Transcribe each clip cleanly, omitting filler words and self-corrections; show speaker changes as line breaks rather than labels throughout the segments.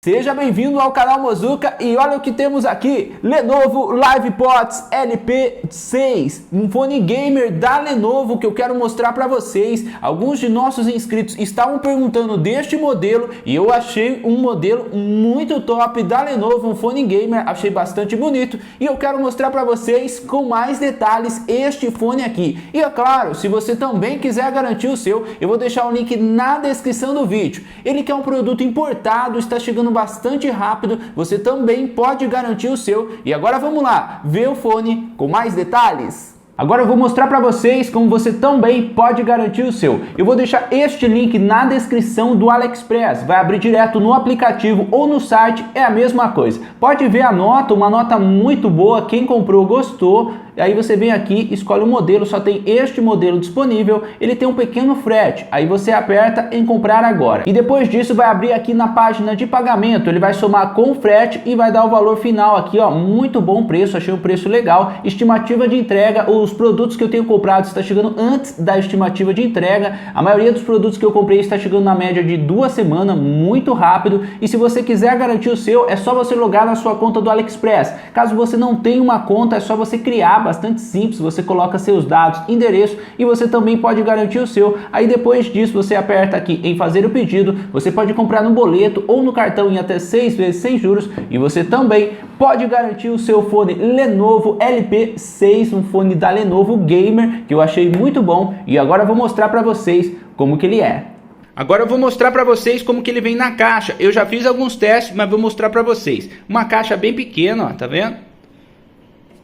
Seja bem-vindo ao canal Mozuka e olha o que temos aqui, Lenovo LivePods LP6, um fone gamer da Lenovo que eu quero mostrar para vocês. Alguns de nossos inscritos estavam perguntando deste modelo e eu achei um modelo muito top da Lenovo, um fone gamer, achei bastante bonito e eu quero mostrar para vocês com mais detalhes este fone aqui. E é claro, se você também quiser garantir o seu, eu vou deixar o link na descrição do vídeo. Ele que é um produto importado, está chegando bastante rápido, você também pode garantir o seu. E agora vamos lá, ver o fone com mais detalhes. Agora eu vou mostrar para vocês como você também pode garantir o seu. Eu vou deixar este link na descrição do AliExpress, vai abrir direto no aplicativo ou no site, é a mesma coisa. Pode ver a nota, uma nota muito boa, quem comprou gostou. Aí você vem aqui, escolhe o modelo, só tem este modelo disponível, ele tem um pequeno frete, aí você aperta em comprar agora. E depois disso vai abrir aqui na página de pagamento, ele vai somar com o frete e vai dar o valor final aqui, ó, muito bom preço, achei um preço legal. Estimativa de entrega, os produtos que eu tenho comprado está chegando antes da estimativa de entrega, a maioria dos produtos que eu comprei está chegando na média de 2 semanas, muito rápido. E se você quiser garantir o seu, é só você logar na sua conta do AliExpress. Caso você não tenha uma conta, é só você criar, bastante simples, você coloca seus dados, endereço e você também pode garantir o seu. Aí depois disso você aperta aqui em fazer o pedido, você pode comprar no boleto ou no cartão em até 6 vezes sem juros e você também pode garantir o seu fone Lenovo LP6, um fone da Lenovo Gamer que eu achei muito bom e agora eu vou mostrar para vocês como que ele é. Agora eu vou mostrar para vocês como que ele vem na caixa. Eu já fiz alguns testes, mas vou mostrar para vocês. Uma caixa bem pequena, ó, tá vendo?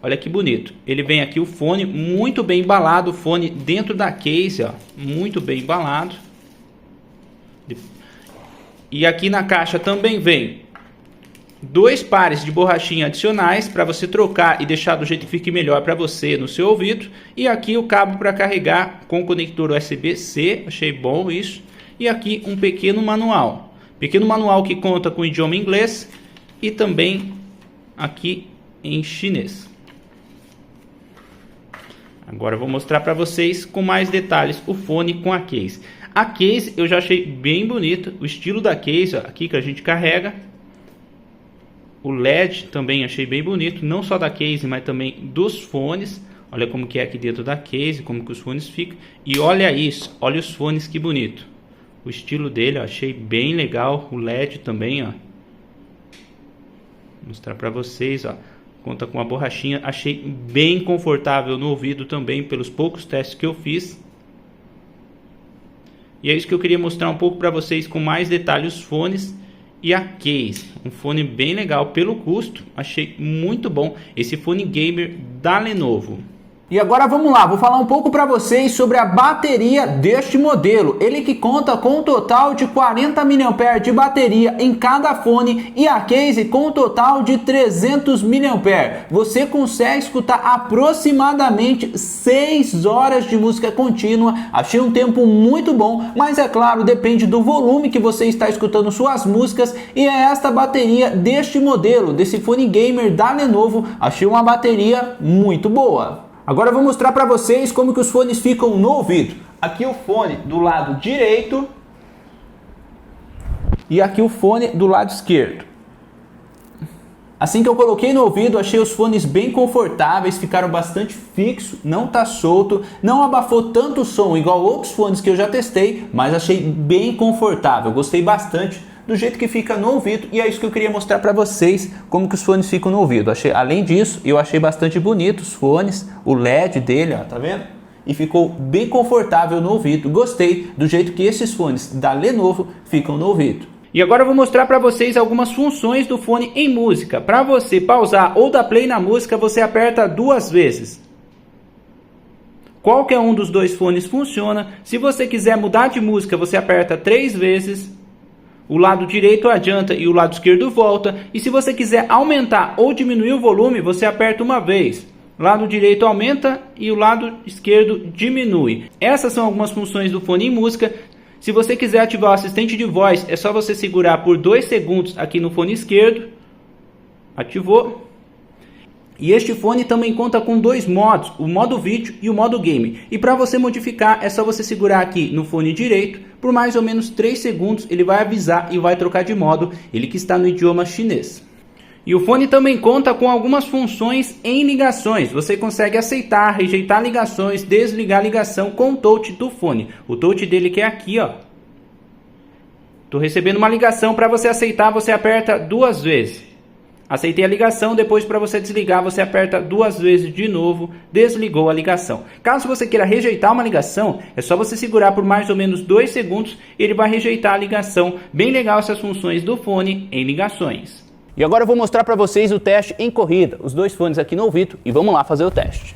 Olha que bonito. Ele vem aqui o fone muito bem embalado, o fone dentro da case, ó, muito bem embalado. E aqui na caixa também vem 2 pares de borrachinha adicionais para você trocar e deixar do jeito que fique melhor para você no seu ouvido. E aqui o cabo para carregar com conector USB-C, achei bom isso. E aqui um pequeno manual que conta com o idioma inglês e também aqui em chinês. Agora eu vou mostrar para vocês com mais detalhes o fone com a case. A case eu já achei bem bonita, o estilo da case, ó, aqui que a gente carrega. O LED também achei bem bonito, não só da case, mas também dos fones. Olha como que é aqui dentro da case, como que os fones ficam. E olha isso, olha os fones que bonito. O estilo dele, ó, achei bem legal, o LED também, ó. Vou mostrar para vocês, ó. Conta com a borrachinha, achei bem confortável no ouvido também, pelos poucos testes que eu fiz. E é isso que eu queria mostrar um pouco para vocês com mais detalhes, os fones e a case. Um fone bem legal pelo custo, achei muito bom esse fone gamer da Lenovo. E agora vamos lá, vou falar um pouco para vocês sobre a bateria deste modelo. Ele que conta com um total de 40 mAh de bateria em cada fone e a case com um total de 300 mAh. Você consegue escutar aproximadamente 6 horas de música contínua. Achei um tempo muito bom, mas é claro, depende do volume que você está escutando suas músicas. E é esta bateria deste modelo, desse fone gamer da Lenovo. Achei uma bateria muito boa. Agora eu vou mostrar para vocês como que os fones ficam no ouvido. Aqui o fone do lado direito e aqui o fone do lado esquerdo. Assim que eu coloquei no ouvido, achei os fones bem confortáveis, ficaram bastante fixos, não tá solto, não abafou tanto o som igual outros fones que eu já testei, mas achei bem confortável, gostei bastante do jeito que fica no ouvido e é isso que eu queria mostrar para vocês, como que os fones ficam no ouvido. Além disso, eu achei bastante bonito os fones, o LED dele, ó, tá vendo? E ficou bem confortável no ouvido, gostei do jeito que esses fones da Lenovo ficam no ouvido. E agora eu vou mostrar para vocês algumas funções do fone em música. Para você pausar ou dar play na música, você aperta 2 vezes. Qualquer um dos 2 fones funciona. Se você quiser mudar de música, você aperta 3 vezes. O lado direito adianta e o lado esquerdo volta. E se você quiser aumentar ou diminuir o volume, você aperta uma vez. O lado direito aumenta e o lado esquerdo diminui. Essas são algumas funções do fone em música. Se você quiser ativar o assistente de voz, é só você segurar por 2 segundos aqui no fone esquerdo. Ativou. E este fone também conta com dois modos, o modo vídeo e o modo game. E para você modificar é só você segurar aqui no fone direito, por mais ou menos 3 segundos ele vai avisar e vai trocar de modo, ele que está no idioma chinês. E o fone também conta com algumas funções em ligações. Você consegue aceitar, rejeitar ligações, desligar ligação com o touch do fone. O touch dele que é aqui, ó. Estou recebendo uma ligação, para você aceitar você aperta 2 vezes. Aceitei a ligação, depois para você desligar você aperta 2 vezes de novo, desligou a ligação. Caso você queira rejeitar uma ligação, é só você segurar por mais ou menos 2 segundos, ele vai rejeitar a ligação. Bem legal essas funções do fone em ligações. E agora eu vou mostrar para vocês o teste em corrida, os dois fones aqui no ouvido e vamos lá fazer o teste.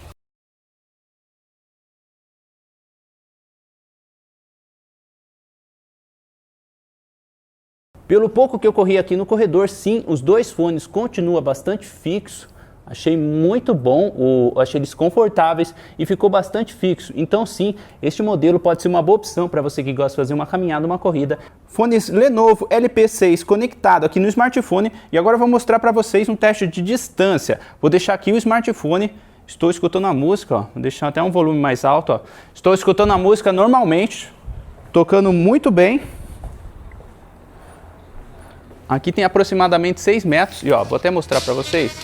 Pelo pouco que eu corri aqui no corredor, sim, os dois fones continuam bastante fixos. Achei muito bom, achei eles confortáveis e ficou bastante fixo. Então sim, este modelo pode ser uma boa opção para você que gosta de fazer uma caminhada, uma corrida. Fones Lenovo LP6 conectado aqui no smartphone. E agora eu vou mostrar para vocês um teste de distância. Vou deixar aqui o smartphone, estou escutando a música, ó. Vou deixar até um volume mais alto. Ó. Estou escutando a música normalmente, tocando muito bem. Aqui tem aproximadamente 6 metros e ó, vou até mostrar para vocês.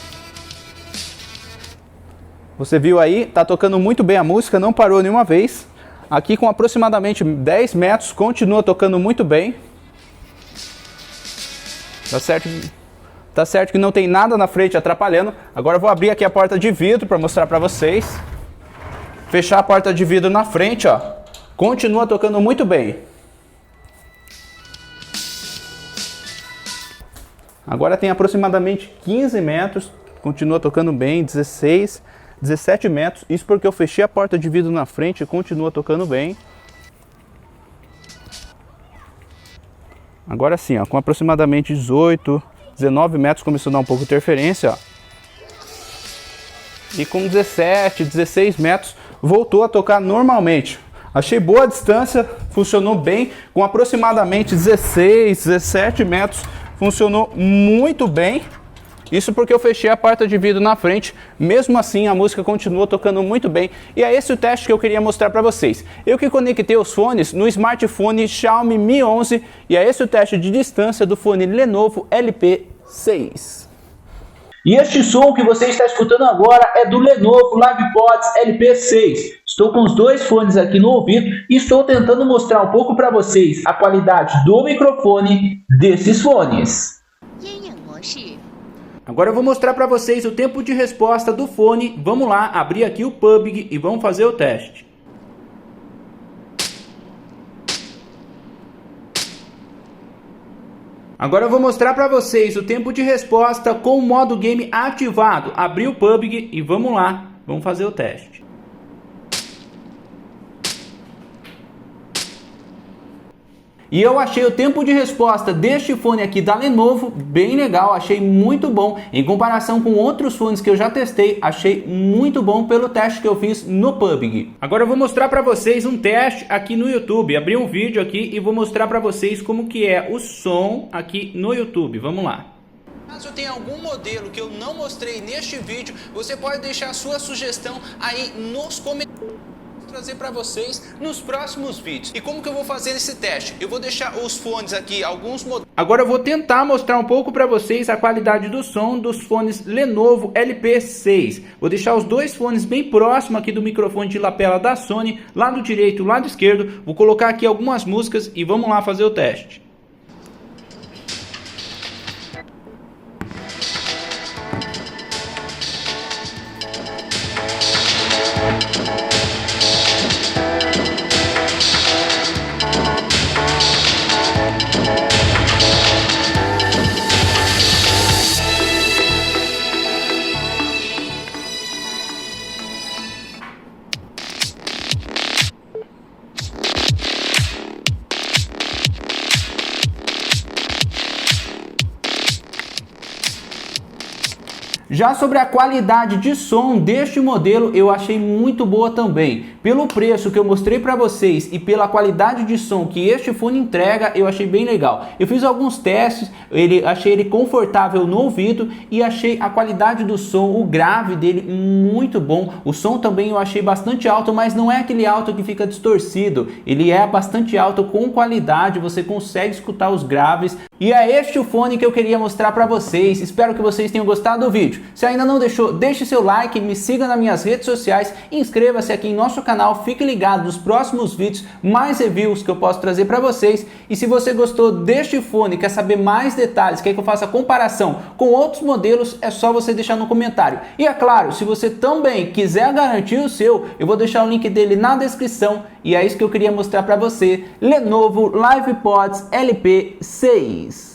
Você viu aí, tá tocando muito bem a música, não parou nenhuma vez. Aqui com aproximadamente 10 metros, continua tocando muito bem. Tá certo que não tem nada na frente atrapalhando. Agora eu vou abrir aqui a porta de vidro para mostrar para vocês. Fechar a porta de vidro na frente, ó. Continua tocando muito bem. Agora tem aproximadamente 15 metros, continua tocando bem, 16, 17 metros. Isso porque eu fechei a porta de vidro na frente e continua tocando bem. Agora sim, ó, com aproximadamente 18, 19 metros começou a dar um pouco de interferência. Ó. E com 17, 16 metros voltou a tocar normalmente. Achei boa a distância, funcionou bem, com aproximadamente 16, 17 metros. Funcionou muito bem, isso porque eu fechei a porta de vidro na frente, mesmo assim a música continua tocando muito bem. E é esse o teste que eu queria mostrar para vocês. Eu que conectei os fones no smartphone Xiaomi Mi 11 e é esse o teste de distância do fone Lenovo LP6. E este som que você está escutando agora é do Lenovo LivePods LP6. Estou com os dois fones aqui no ouvido e estou tentando mostrar um pouco para vocês a qualidade do microfone desses fones. Agora eu vou mostrar para vocês o tempo de resposta do fone. Vamos lá, abrir aqui o PUBG e vamos fazer o teste. Agora eu vou mostrar para vocês o tempo de resposta com o modo game ativado. Abri o PUBG e vamos lá, vamos fazer o teste. E eu achei o tempo de resposta deste fone aqui da Lenovo bem legal, achei muito bom. Em comparação com outros fones que eu já testei, achei muito bom pelo teste que eu fiz no PUBG. Agora eu vou mostrar para vocês um teste aqui no YouTube. Abri um vídeo aqui e vou mostrar para vocês como que é o som aqui no YouTube. Vamos lá. Caso tenha algum modelo que eu não mostrei neste vídeo, você pode deixar a sua sugestão aí nos comentários. Trazer para vocês nos próximos vídeos. E como que eu vou fazer esse teste? Eu vou deixar os fones aqui, alguns modelos. Agora eu vou tentar mostrar um pouco para vocês a qualidade do som dos fones Lenovo LP6. Vou deixar os dois fones bem próximo aqui do microfone de lapela da Sony, lado direito e lado esquerdo. Vou colocar aqui algumas músicas e vamos lá fazer o teste. Já sobre a qualidade de som deste modelo, eu achei muito boa também. Pelo preço que eu mostrei para vocês e pela qualidade de som que este fone entrega, eu achei bem legal. Eu fiz alguns testes, achei ele confortável no ouvido e achei a qualidade do som, o grave dele muito bom. O som também eu achei bastante alto, mas não é aquele alto que fica distorcido. Ele é bastante alto com qualidade, você consegue escutar os graves. E é este o fone que eu queria mostrar para vocês. Espero que vocês tenham gostado do vídeo. Se ainda não deixou, deixe seu like, me siga nas minhas redes sociais, inscreva-se aqui em nosso canal, fique ligado nos próximos vídeos, mais reviews que eu posso trazer para vocês. E se você gostou deste fone, quer saber mais detalhes, quer que eu faça comparação com outros modelos, é só você deixar no comentário. E é claro, se você também quiser garantir o seu, eu vou deixar o link dele na descrição. E é isso que eu queria mostrar para você, Lenovo LivePods LP6.